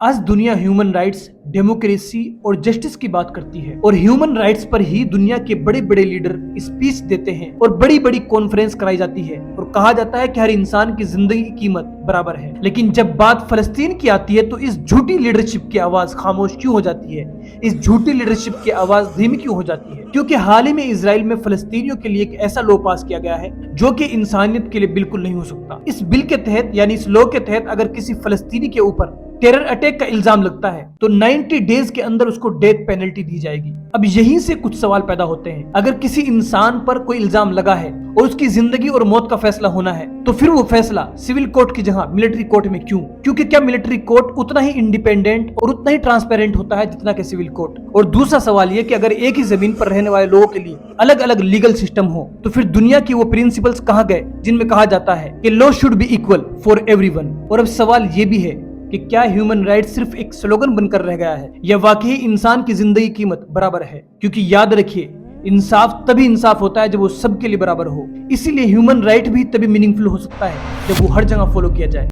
आज दुनिया human rights, democracy और जस्टिस की बात करती है और ह्यूमन राइट्स पर ही दुनिया के बड़े बड़े लीडर स्पीच देते हैं और बड़ी बड़ी कॉन्फ्रेंस कराई जाती है और कहा जाता है कि हर इंसान की जिंदगी की कीमत बराबर है। लेकिन जब बात फलस्तीन की आती है तो इस झूठी लीडरशिप की आवाज खामोश क्यों हो जाती है? इस झूठी लीडरशिप की आवाज धीमी क्यों हो जाती है? क्योंकि हाल ही में इजराइल में फलस्तीनियों के लिए एक ऐसा लॉ पास किया गया है जो कि इंसानियत के लिए बिल्कुल नहीं हो सकता। इस बिल के तहत यानी इस लॉ के तहत अगर किसी फलस्तीनी के ऊपर टेरर अटैक का इल्जाम लगता है तो 90 डेज के अंदर उसको डेथ पेनल्टी दी जाएगी। अब यहीं से कुछ सवाल पैदा होते हैं। अगर किसी इंसान पर कोई इल्जाम लगा है और उसकी जिंदगी और मौत का फैसला होना है तो फिर वो फैसला सिविल कोर्ट की जगह मिलिट्री कोर्ट में क्यों? क्योंकि क्या मिलिट्री कोर्ट उतना ही इंडिपेंडेंट और उतना ही ट्रांसपेरेंट होता है जितना कि सिविल कोर्ट? और दूसरा सवाल ये कि अगर एक ही जमीन पर रहने वाले लोगों के लिए अलग अलग लीगल सिस्टम हो तो फिर दुनिया की वो प्रिंसिपल्स कहाँ गए जिनमें कहा जाता है कि law should be equal for everyone? और अब सवाल ये भी है कि क्या ह्यूमन राइट सिर्फ एक स्लोगन बनकर रह गया है या वाकई इंसान की जिंदगी की कीमत बराबर है? क्योंकि याद रखिए, इंसाफ तभी इंसाफ होता है जब वो सबके लिए बराबर हो। इसीलिए ह्यूमन राइट भी तभी मीनिंगफुल हो सकता है जब वो हर जगह फॉलो किया जाए।